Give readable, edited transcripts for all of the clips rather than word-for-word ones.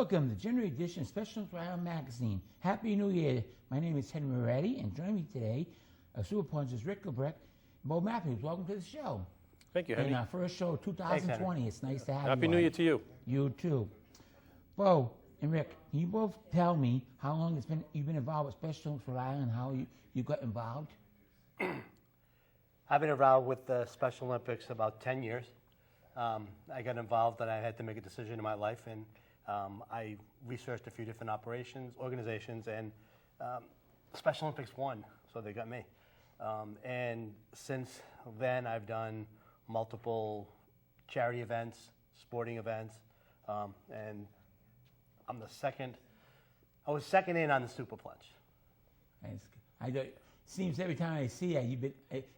Welcome to January edition of Special Round Magazine. Happy New Year. My name is Henry Moretti, and joining me today are Super Punchers Rick Lebrecht and Bo Matthews. Welcome to the show. Thank you, Henry. And our first show of 2020. It's nice to have you. Happy New Year to you. You too. Bo and Rick, can you both tell me how long you've been involved with Special Olympics Rhode Island and how you got involved? I've been involved with the Special Olympics about 10 years. I got involved and I had to make a decision in my life, and I researched a few different organizations, and Special Olympics won, so they got me. And since then, I've done multiple charity events, sporting events, and I was second in on the Super Plunge. Seems every time I see you,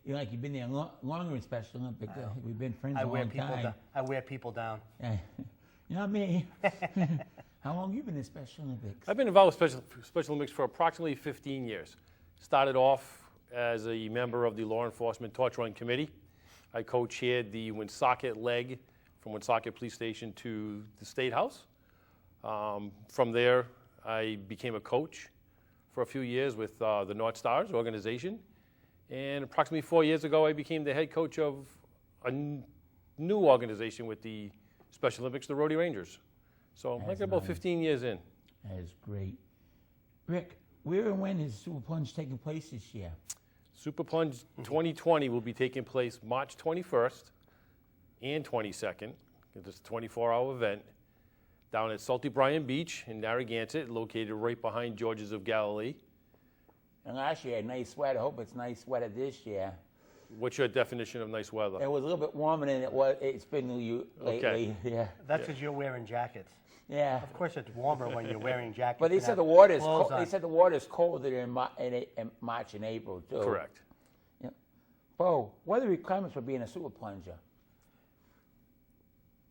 you've been there longer in Special Olympics. We've been friends a long time. I wear people down. Not me. How long have you been in Special Olympics? I've been involved with Special Olympics for approximately 15 years. Started off as a member of the Law Enforcement Torch Run Committee. I co-chaired the Woonsocket leg from Woonsocket Police Station to the State House. From there, I became a coach for a few years with the North Stars organization. And approximately 4 years ago, I became the head coach of a new organization with the Special Olympics, the Rhodey Rangers. So I'm about 15 years in. That is great. Rick, where and when is Super Plunge taking place this year? Super Plunge 2020 will be taking place March 21st and 22nd. It's a 24-hour event down at Salty Bryan Beach in Narragansett, located right behind Georges of Galilee. And last year, nice weather. I hope it's nice weather this year. What's your definition of nice weather? It was a little bit warmer than it's been lately. Okay. Yeah. That's because you're wearing jackets. Yeah. Of course, it's warmer when you're wearing jackets. But they said the water is colder in March and April too. Correct. Yeah. Bo, what are the requirements for being a super plunger?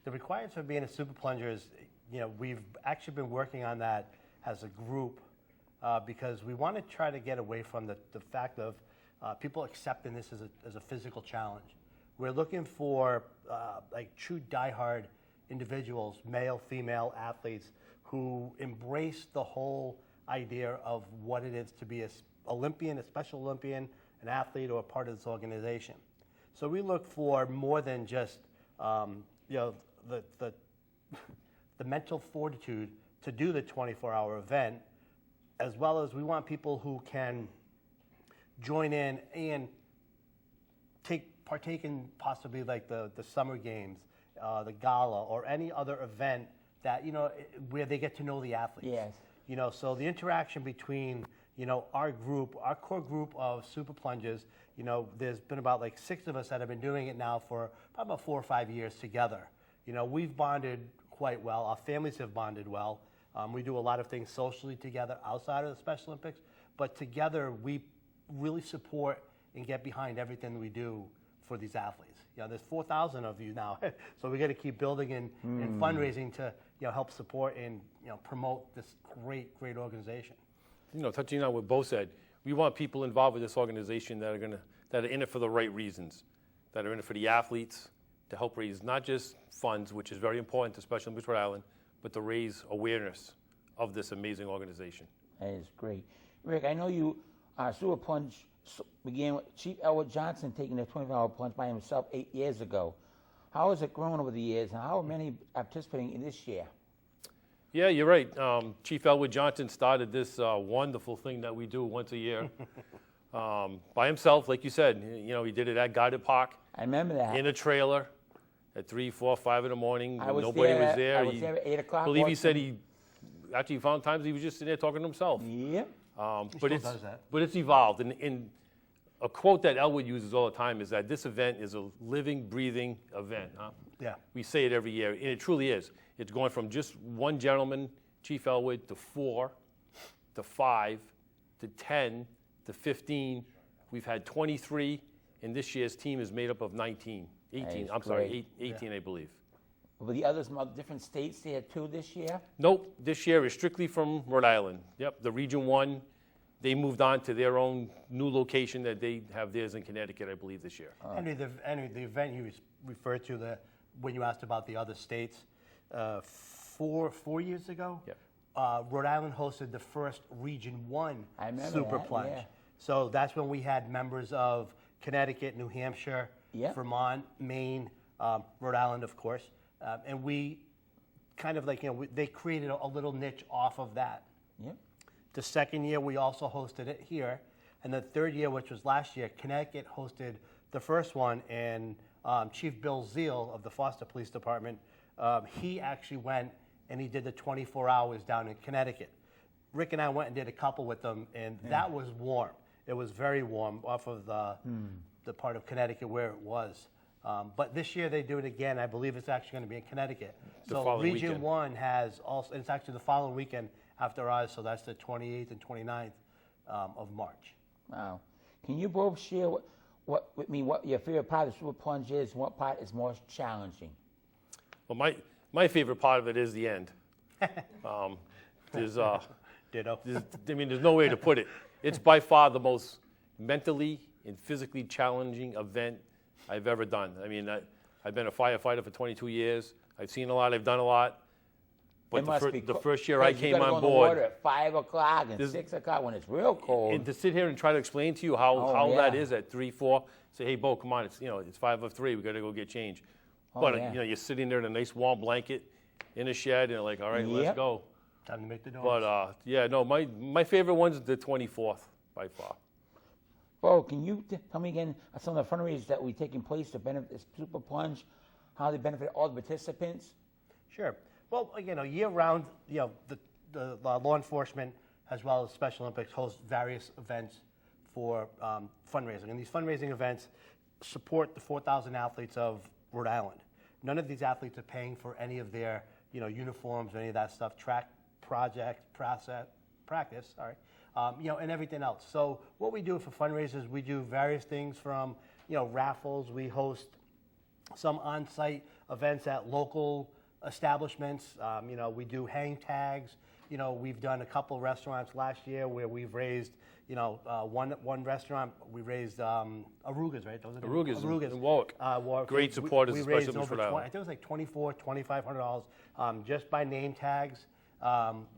The requirements for being a super plunger is, we've actually been working on that as a group because we want to try to get away from the fact of people accepting this as a physical challenge. We're looking for true diehard individuals, male, female athletes, who embrace the whole idea of what it is to be an Olympian, a Special Olympian, an athlete, or a part of this organization. So we look for more than just the mental fortitude to do the 24-hour event, as well as we want people who can join in and partake in possibly like the summer games, the gala, or any other event that, where they get to know the athletes. Yes. So the interaction between, our core group of super plungers, there's been about 6 of us that have been doing it now for about 4 or 5 years together. We've bonded quite well. Our families have bonded well. We do a lot of things socially together outside of the Special Olympics, but together we really support and get behind everything we do for these athletes. There's 4,000 of you now, so we got to keep building and fundraising to help support and promote this great organization. Touching on what Bo said, we want people involved with this organization that are in it for the right reasons, that are in it for the athletes, to help raise not just funds, which is very important to Special Olympics Rhode Island, but to raise awareness of this amazing organization. That is great. Rick, I know you Super Plunge began with Chief Elwood Johnson taking the 24-hour plunge by himself 8 years ago. How has it grown over the years, and how are many participating in this year? Yeah, you're right. Chief Elwood Johnson started this wonderful thing that we do once a year by himself, like you said. He did it at Guided Park. I remember that. In a trailer at 3, 4, 5 in the morning. Nobody was there. I was there at 8 o'clock. I believe he said he found times he was just sitting there talking to himself. Yep. But it's evolved. And a quote that Elwood uses all the time is that this event is a living, breathing event. Yeah. We say it every year, and it truly is. It's going from just one gentleman, Chief Elwood, to 4, to 5, to 10, to 15. We've had 23, and this year's team is made up of 18, I believe. Were the others from different states there too this year? Nope, this year is strictly from Rhode Island. Yep, the Region 1, they moved on to their own new location that they have theirs in Connecticut, I believe, this year. Henry, the event you referred to, when you asked about the other states, four years ago, Yep. Rhode Island hosted the first Region 1 I remember Super that, Plunge. yeah. So that's when we had members of Connecticut, New Hampshire, Yep. Vermont, Maine, Rhode Island, of course. And we kind of they created a little niche off of that. Yep. The second year, we also hosted it here. And the third year, which was last year, Connecticut hosted the first one. And Chief Bill Zeal of the Foster Police Department, he actually went and he did the 24 hours down in Connecticut. Rick and I went and did a couple with them, and that was warm. It was very warm off of the part of Connecticut where it was. But this year they do it again. I believe it's actually going to be in Connecticut. The So following Region weekend. 1 has also, and it's actually the following weekend after ours, so that's the 28th and 29th of March. Wow. Can you both share what your favorite part of the Super Plunge is and what part is more challenging? Well, my favorite part of it is the end. There's Ditto. there's no way to put it. It's by far the most mentally and physically challenging event I've ever done. I mean, I've been a firefighter for 22 years. I've seen a lot. I've done a lot. It But must be the co- first year I because you came gotta go on in the water board, at 5 o'clock and This- 6 o'clock when it's real cold. and to sit here and try to explain to you how Oh, that yeah. is at 3, 4, say, hey, Bo, come on, it's 5 of 3. We got to go get change. Oh, But yeah. you're sitting there in a nice warm blanket in a shed, and you're like, all right, let's Yep. go. Time to make the doors. But yeah, no, my favorite one's the 24th by far. Bo, can you tell me again some of the fundraisers that will be taking place to benefit this Super Plunge, how they benefit all the participants? Sure. Well, year round, the law enforcement as well as Special Olympics host various events for fundraising. And these fundraising events support the 4,000 athletes of Rhode Island. None of these athletes are paying for any of their uniforms or any of that stuff, track, project, practice, and everything else. So what we do for fundraisers, we do various things from, raffles. We host some on-site events at local establishments. We do hang tags. We've done a couple restaurants last year where we've raised, one restaurant, we raised Arugas, right? Those are the- Arugas in Warwick. Warwick. Great supporters we of raised Special Olympics over Rhode 20 Island. I think it was like $2,500 just by name tags.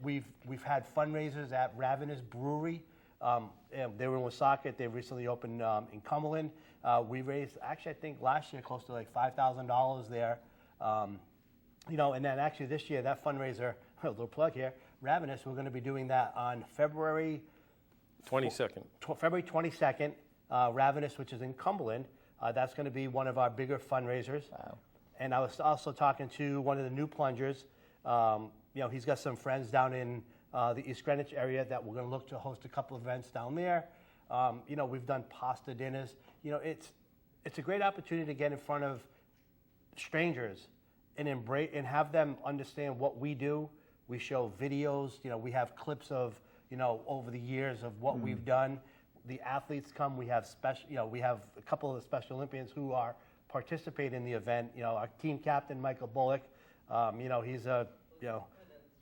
We've had fundraisers at Ravenous Brewery. They were in Woonsocket. They recently opened in Cumberland. We raised, actually, I think last year close to like $5,000 there. And then actually this year, that fundraiser, a little plug here, Ravenous, we're going to be doing that on February 22nd. February 22nd, Ravenous, which is in Cumberland. That's going to be one of our bigger fundraisers. Wow. And I was also talking to one of the new plungers. He's got some friends down in the East Greenwich area that we're going to look to host a couple of events down there. We've done pasta dinners. It's a great opportunity to get in front of strangers and embrace and have them understand what we do. We show videos. We have clips of over the years of what we've done. The athletes come. We have we have a couple of the Special Olympians who are participating in the event. Our team captain Michael Bullock. He's a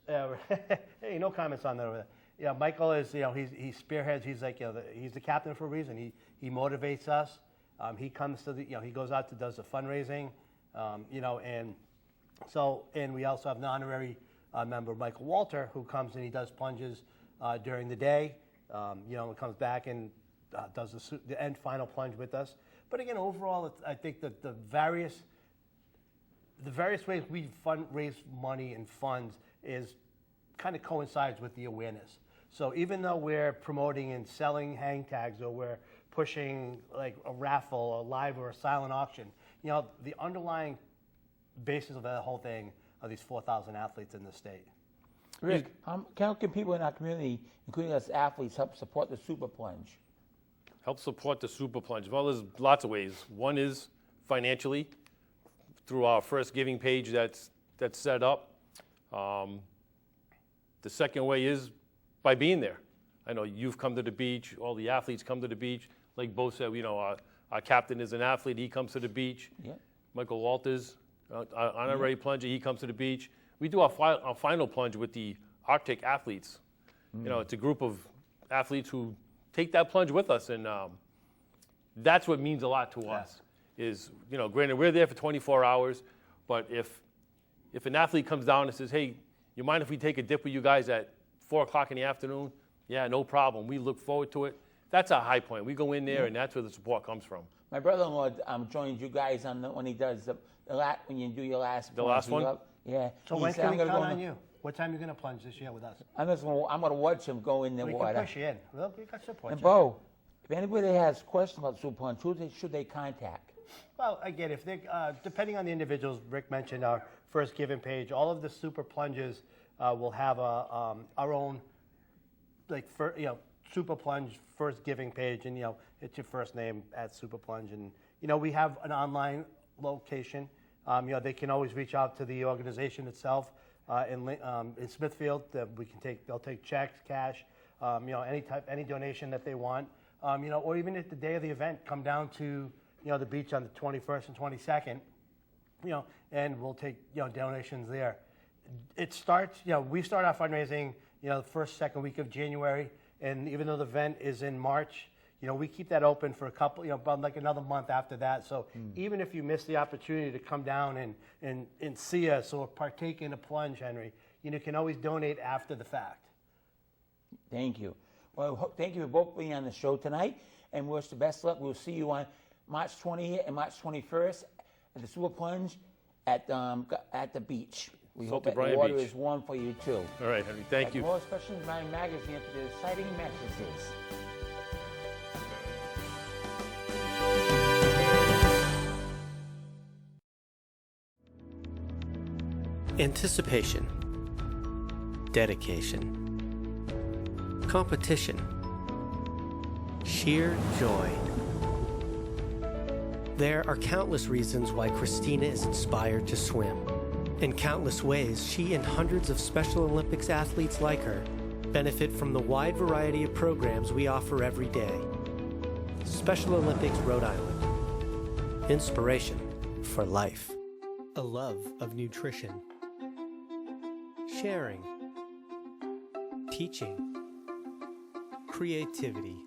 hey, no comments on that over there. Michael is he spearheads. He's like he's the captain for a reason. He motivates us. He comes to the he goes out to does the fundraising. And we also have an honorary member, Michael Walter, who comes and he does plunges during the day. And comes back and does the end final plunge with us. But again, overall, I think that the various ways we raise money and funds is kind of coincides with the awareness. So even though we're promoting and selling hang tags, or we're pushing like a raffle, a live or a silent auction, the underlying basis of that whole thing are these 4,000 athletes in the state. Rick, how can people in our community, including us athletes, help support the Super Plunge? Help support the Super Plunge. Well, there's lots of ways. One is financially, through our first giving page that's set up. The second way is by being there. I know you've come to the beach. All the athletes come to the beach. Like Bo said, our captain is an athlete. He comes to the beach. Yep. Michael Walters, our honorary plunger, he comes to the beach. We do our final plunge with the Arctic athletes. It's a group of athletes who take that plunge with us, and that's what means a lot to us. Is granted we're there for 24 hours, but if if an athlete comes down and says, hey, you mind if we take a dip with you guys at 4 o'clock in the afternoon? Yeah, no problem. We look forward to it. That's our high point. We go in there, and that's where the support comes from. My brother-in-law joins you guys on when he does when you do your last. The last one? Yeah. So He when said, can "I'm we gonna count go in on the-" you? What time are you going to plunge this year with us? I'm gonna watch him go in the We water. can push you in. Well, we got support. And you. Bo, if anybody has questions about Super Plunge, should they contact? Well, again, if they, depending on the individuals, Rick mentioned our first giving page. All of the super plunges will have our own, super plunge first giving page, and it's your first name at super plunge, and we have an online location. They can always reach out to the organization itself in Smithfield. They'll take checks, cash, any donation that they want, or even at the day of the event, come down to the beach on the 21st and 22nd, and we'll take donations there. It starts, we start our fundraising, the first, second week of January, and even though the event is in March, we keep that open for a couple, about like another month after that. So even if you miss the opportunity to come down and see us or partake in a plunge, Henry, you can always donate after the fact. Thank you. Well, thank you for both being on the show tonight, and wish the best luck. We'll see you on March 20th and March 21st at the Super Plunge at the beach. We hope Salty that the Bryan water Beach. is warm for you too. All right, Henry, thank you. More Special Bryan Magazine for the exciting messages. Anticipation, dedication, competition, sheer joy. There are countless reasons why Christina is inspired to swim. In countless ways, she and hundreds of Special Olympics athletes like her benefit from the wide variety of programs we offer every day. Special Olympics Rhode Island. Inspiration for life. A love of nutrition. Sharing. Teaching. Creativity.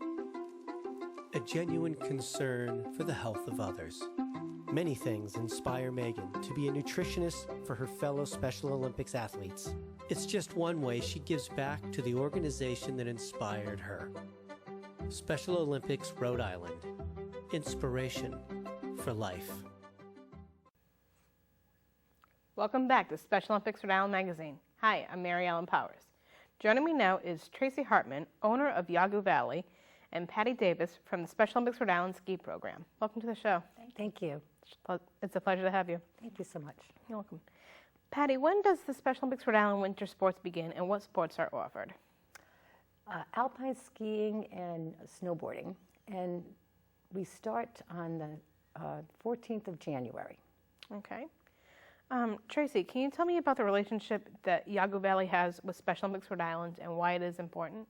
A genuine concern for the health of others. Many things inspire Megan to be a nutritionist for her fellow Special Olympics athletes. It's just one way she gives back to the organization that inspired her. Special Olympics Rhode Island. Inspiration for life. Welcome back to Special Olympics Rhode Island Magazine. Hi, I'm Mary Ellen Powers. Joining me now is Tracy Hartman, owner of Yawgoo Valley, and Patty Davis from the Special Olympics Rhode Island Ski Program. Welcome to the show. Thank you. It's a pleasure to have you. Thank you so much. You're welcome. Patty, when does the Special Olympics Rhode Island winter sports begin, and what sports are offered? Alpine skiing and snowboarding, and we start on the 14th of January. Okay. Tracy, can you tell me about the relationship that Yawgoo Valley has with Special Olympics Rhode Island and why it is important?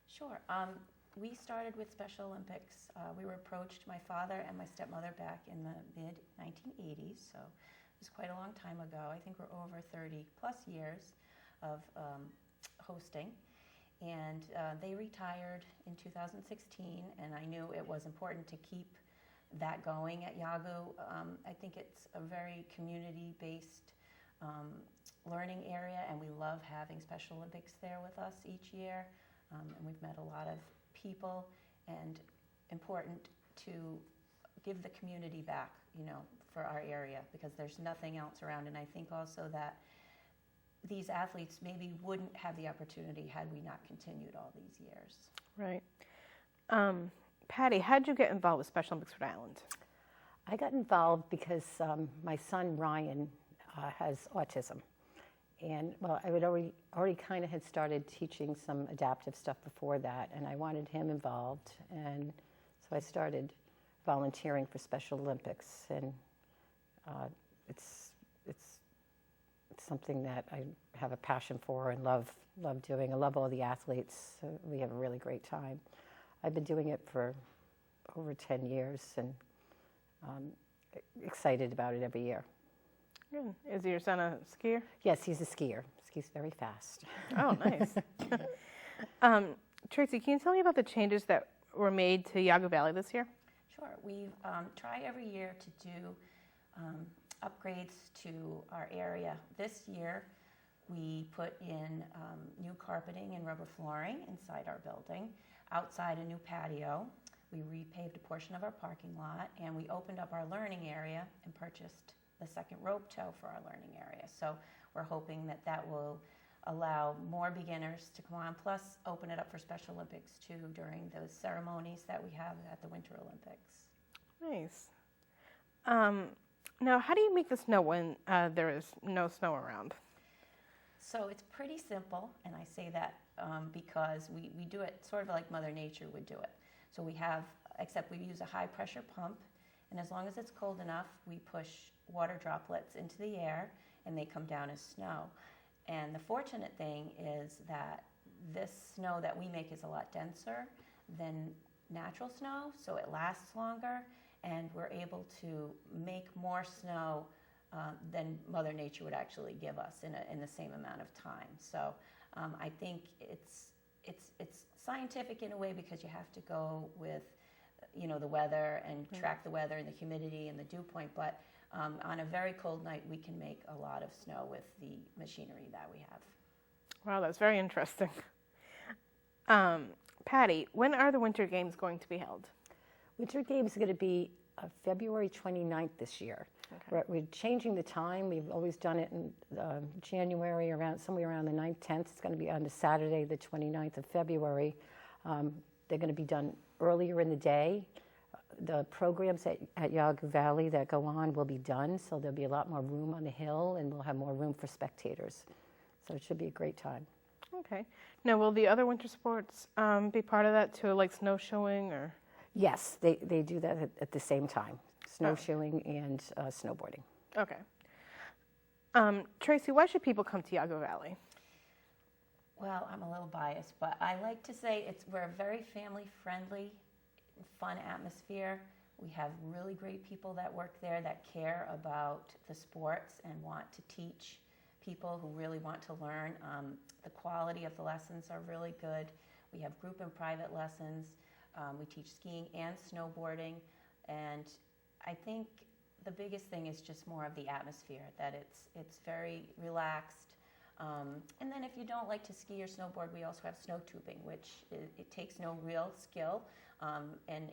Sure. We started with Special Olympics. We were approached, my father and my stepmother, back in the mid-1980s, so it was quite a long time ago. I think we're over 30 plus years of hosting. And they retired in 2016, and I knew it was important to keep that going at Yawgoo. I think it's a very community-based learning area, and we love having Special Olympics there with us each year. And we've met a lot of people, and important to give the community back, for our area, because there's nothing else around. And I think also that these athletes maybe wouldn't have the opportunity had we not continued all these years. Right. Patty, how did you get involved with Special Olympics Rhode Island? I got involved because my son Ryan has autism. And well, I would already kind of had started teaching some adaptive stuff before that, and I wanted him involved, and so I started volunteering for Special Olympics, and it's something that I have a passion for and love doing. I love all the athletes. So we have a really great time. I've been doing it for over 10 years, and excited about it every year. Good. Is your son a skier? Yes, he's a skier. Skis very fast. Oh, nice. Tracy, can you tell me about the changes that were made to Yawgoo Valley this year? Sure. We try every year to do upgrades to our area. This year, we put in new carpeting and rubber flooring inside our building, outside a new patio. We repaved a portion of our parking lot, and we opened up our learning area and purchased the second rope tow for our learning area. So we're hoping that that will allow more beginners to come on, plus open it up for Special Olympics too during those ceremonies that we have at the Winter Olympics. Nice. Now, how do you make the snow when there is no snow around? So it's pretty simple, and I say that because we do it sort of like Mother Nature would do it. So we have, except we use a high pressure pump, and as long as it's cold enough, we push water droplets into the air and they come down as snow. And the fortunate thing is that this snow that we make is a lot denser than natural snow, so it lasts longer, and we're able to make more snow than Mother Nature would actually give us in the same amount of time. So I think it's scientific in a way because you have to go with the weather and track the weather and the humidity and the dew point, but on a very cold night we can make a lot of snow with the machinery that we have. Wow, that's very interesting. Patty, when are the Winter Games going to be held? Winter Games are going to be February 29th this year. Okay. We're changing the time. We've always done it in January, somewhere around the 9th, 10th. It's going to be on the Saturday, the 29th of February. They're going to be done earlier in the day. The programs at Yagu Valley that go on will be done, so there'll be a lot more room on the hill, and we'll have more room for spectators. So it should be a great time. Okay. Now, will the other winter sports be part of that too, like snowshoeing or? Yes, they do that at the same time, snowshoeing and snowboarding. Okay. Tracy, why should people come to Yagu Valley? Well, I'm a little biased, but I like to say we're a very family-friendly, fun atmosphere. We have really great people that work there that care about the sports and want to teach people who really want to learn. The quality of the lessons are really good. We have group and private lessons. We teach skiing and snowboarding, and I think the biggest thing is just more of the atmosphere, that it's very relaxed. And then if you don't like to ski or snowboard, we also have snow tubing, which it takes no real skill, and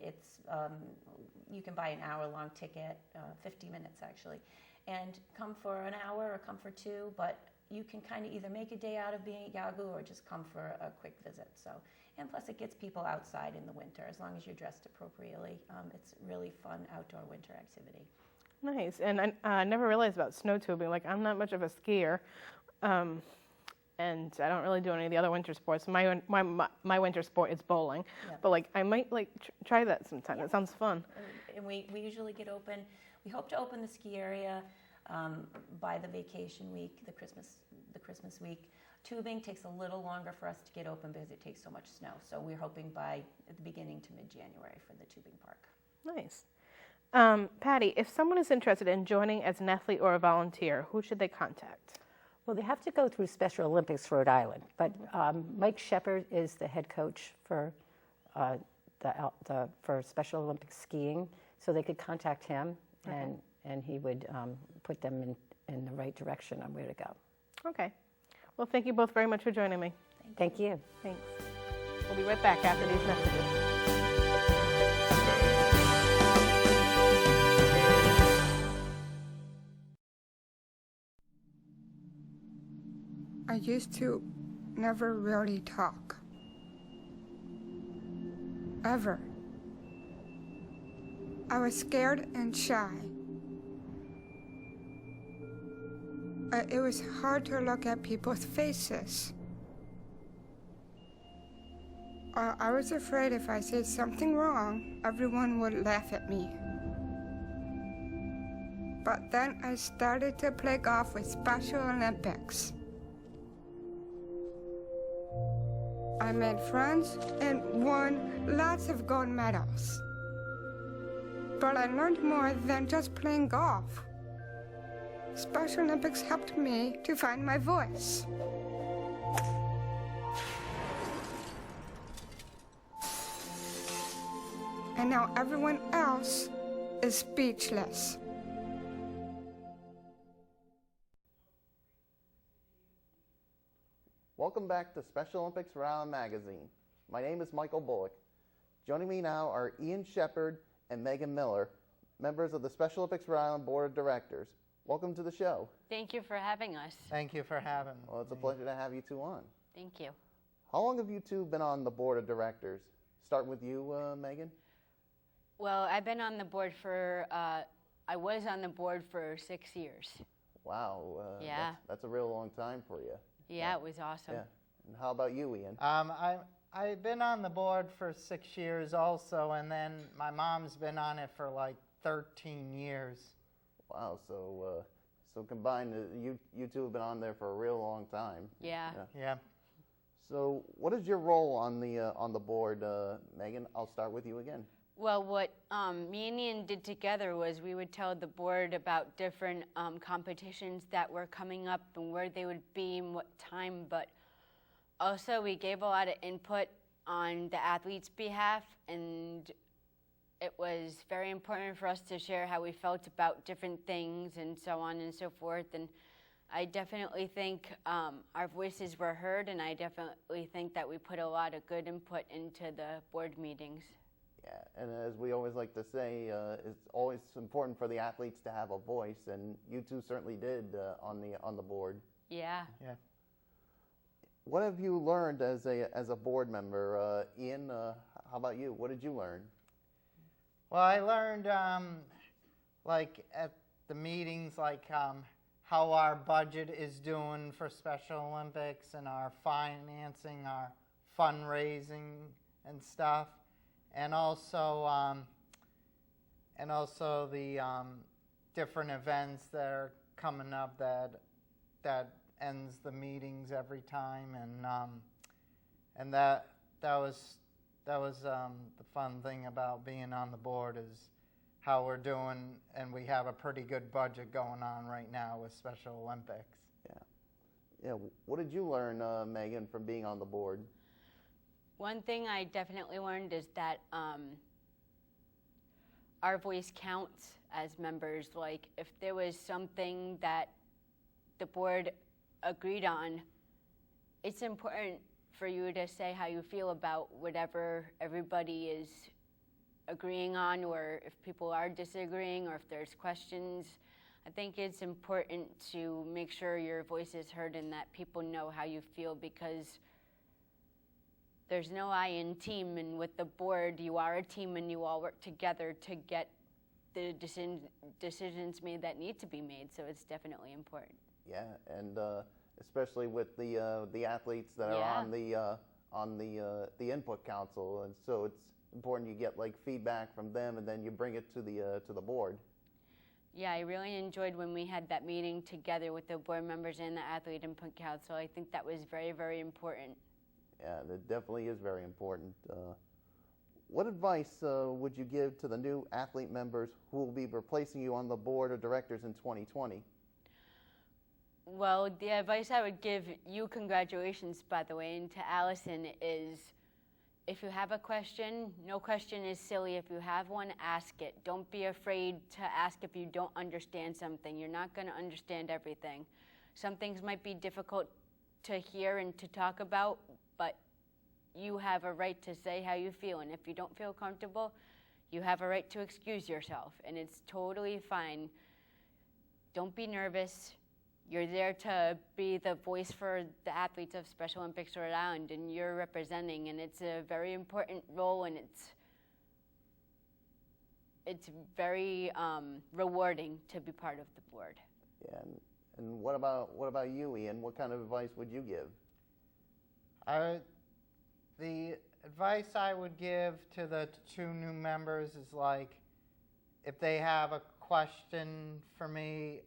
you can buy an hour-long ticket, 50 minutes actually, and come for an hour or come for two, but you can kind of either make a day out of being at Yagu or just come for a quick visit. So, and plus it gets people outside in the winter, as long as you're dressed appropriately. It's really fun outdoor winter activity. Nice. And I never realized about snow tubing. Like, I'm not much of a skier, and I don't really do any of the other winter sports. My winter sport is bowling, Yeah. but like I might try that sometime. It sounds fun. And we usually get open. We hope to open the ski area by the vacation week, the Christmas week. Tubing takes a little longer for us to get open because it takes so much snow. So we're hoping by the beginning to mid-January for the tubing park. Nice. Patty, if someone is interested in joining as an athlete or a volunteer, who should they contact? Well, they have to go through Special Olympics Rhode Island, but Mike Shepard is the head coach for for Special Olympics skiing, so they could contact him, Okay. and he would put them in the right direction on where to go. Okay. Well, thank you both very much for joining me. Thank you. Thanks. We'll be right back after these messages. I used to never really talk. Ever. I was scared and shy. It was hard to look at people's faces. I was afraid if I said something wrong, everyone would laugh at me. But then I started to play golf with Special Olympics. I made friends and won lots of gold medals. But I learned more than just playing golf. Special Olympics helped me to find my voice. And now everyone else is speechless. Welcome back to Special Olympics Rhode Island Magazine. My name is Michael Bullock. Joining me now are Ian Shepard and Megan Miller, members of the Special Olympics Rhode Island Board of Directors. Welcome to the show. Thank you for having us. Thank you for having me. Well, it's a pleasure to have you two on. Thank you. How long have you two been on the Board of Directors? Starting with you, Megan? Well, I've been on the board for, I was on the board for 6 years. Wow. Yeah. That's a real long time for you. Yeah, it was awesome. Yeah. And how about you, Ian? I've been on the board for 6 years also, and then my mom's been on it for like 13 years. Wow. So combined, you two have been on there for a real long time. Yeah. Yeah. So what is your role on the board, Megan? I'll start with you again. Well, what me and Ian did together was we would tell the board about different competitions that were coming up and where they would be and what time, but also we gave a lot of input on the athletes' behalf, and it was very important for us to share how we felt about different things and so on and so forth. And I definitely think our voices were heard, and I definitely think that we put a lot of good input into the board meetings. Yeah, and as we always like to say, it's always important for the athletes to have a voice, and you two certainly did on the board. Yeah. Yeah. What have you learned as a board member, Ian? How about you? What did you learn? Well, I learned, like at the meetings, like how our budget is doing for Special Olympics and our financing, our fundraising and stuff, and also the different events that are coming up that ends the meetings every time, and that was the fun thing about being on the board is how we're doing, and we have a pretty good budget going on right now with Special Olympics. Yeah. What did you learn, Megan, from being on the board? One thing I definitely learned is that our voice counts as members. Like, if there was something that the board agreed on, it's important for you to say how you feel about whatever everybody is agreeing on, or if people are disagreeing, or if there's questions. I think it's important to make sure your voice is heard and that people know how you feel, because there's no I in team, and with the board, you are a team and you all work together to get the decisions made that need to be made, so it's definitely important. Yeah, and especially with the athletes that are on the input council, and so it's important you get like feedback from them, and then you bring it to the board. Yeah, I really enjoyed when we had that meeting together with the board members and the athlete input council. I think that was very, very important. Yeah, that definitely is very important. What advice would you give to the new athlete members who will be replacing you on the board of directors in 2020? Well, the advice I would give you, congratulations, by the way, and to Allison is, if you have a question, no question is silly. If you have one, ask it. Don't be afraid to ask if you don't understand something. You're not going to understand everything. Some things might be difficult to hear and to talk about, but you have a right to say how you feel. And if you don't feel comfortable, you have a right to excuse yourself. And it's totally fine. Don't be nervous. You're there to be the voice for the athletes of Special Olympics Rhode Island, and you're representing, and it's a very important role, and it's very rewarding to be part of the board. Yeah, and what about you, Ian? What kind of advice would you give? The advice I would give to the two new members is, like, if they have a question for me,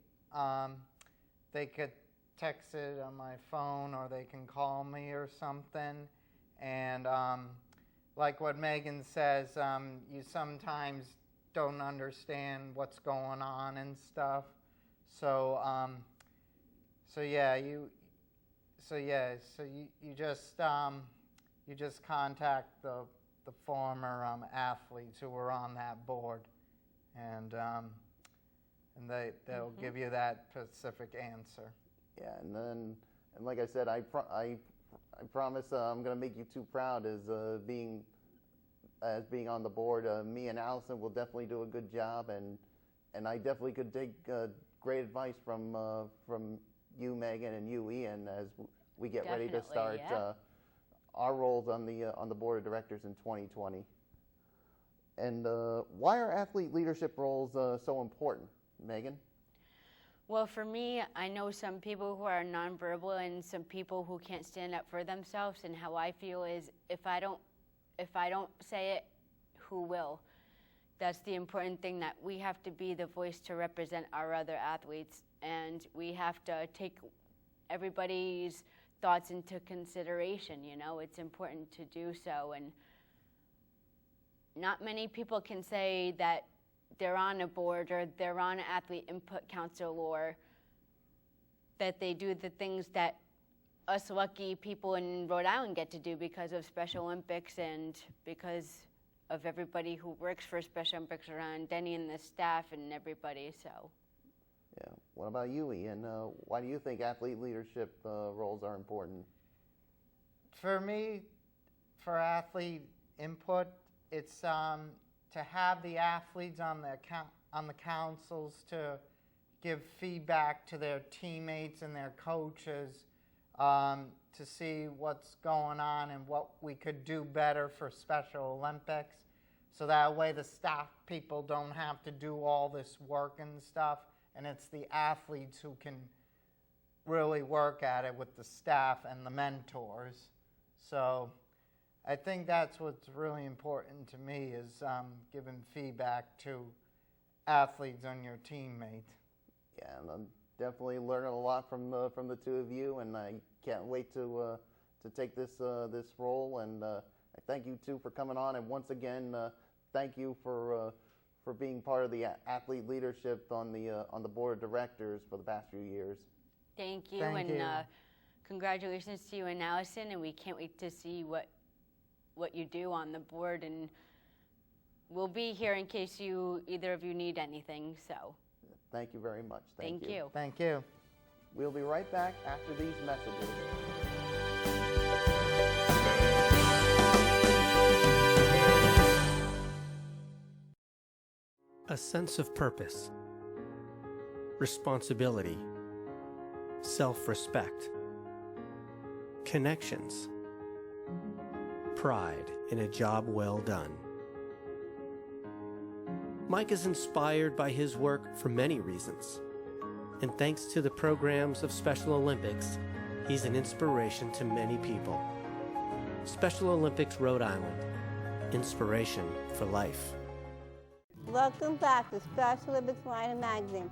they could text it on my phone, or they can call me or something. And like what Megan says, you sometimes don't understand what's going on and stuff. So you just contact the former athletes who were on that board, and they'll give you that specific answer. Yeah, and like I said, I I promise I'm going to make you too proud as being on the board. Me and Allison will definitely do a good job, and I definitely could take great advice from you, Megan, and you, Ian, as we get ready to Definitely, start yeah. our roles on the board of directors in 2020. And why are athlete leadership roles so important, Megan? Well, for me, I know some people who are nonverbal and some people who can't stand up for themselves. And how I feel is, if I don't say it, who will? That's the important thing, that we have to be the voice to represent our other athletes, and we have to take everybody's thoughts into consideration. You know, it's important to do so, and not many people can say that they're on a board or they're on an athlete input council, or that they do the things that us lucky people in Rhode Island get to do because of Special Olympics and because of everybody who works for Special Olympics around Denny and the staff and everybody. So. Yeah. What about you, Ian? Why do you think athlete leadership roles are important? For me, for athlete input, it's to have the athletes on the councils to give feedback to their teammates and their coaches, to see what's going on and what we could do better for Special Olympics. So that way the staff people don't have to do all this work and stuff, and it's the athletes who can really work at it with the staff and the mentors. So I think that's what's really important to me, is giving feedback to athletes and your teammates. Yeah, and I'm definitely learning a lot from the two of you, and I can't wait to take this role. And I thank you two for coming on, and once again, thank you for being part of the athlete leadership on the board of directors for the past few years. Thank you, Thank you. Congratulations to you and Allison, and we can't wait to see what you do on the board, and we'll be here in case either of you need anything. So Thank you very much. thank you. Thank you. We'll be right back after these messages. A sense of purpose, responsibility, self-respect, connections, pride in a job well done. Mike is inspired by his work for many reasons, and thanks to the programs of Special Olympics, he's an inspiration to many people. Special Olympics Rhode Island, inspiration for life. Welcome back to Special Olympics Rhode Island Magazine.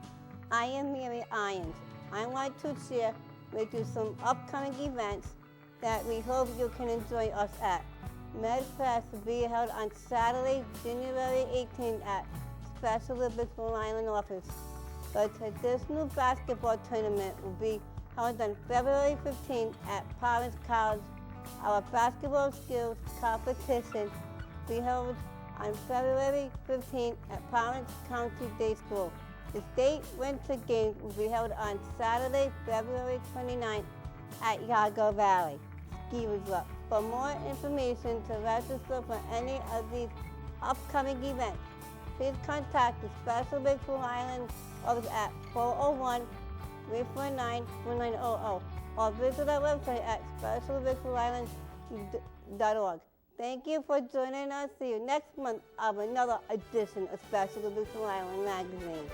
I am Mary Irons. I want to share with you some upcoming events that we hope you can enjoy us at. MedFest will be held on Saturday, January 18th at Special Olympics Rhode Island office. The traditional basketball tournament will be held on February 15th at Providence College. Our basketball skills competition will be held on February 15th at Providence County Day School. The state winter games will be held on Saturday, February 29th at Yago Valley Ski Resort. For more information to register for any of these upcoming events, please contact the Special Olympics Rhode Island office at 401-349-4900 or visit our website at specialolympicsrhodeisland.org. Thank you for joining us. See you next month of another edition of Special Olympics Rhode Island Magazine.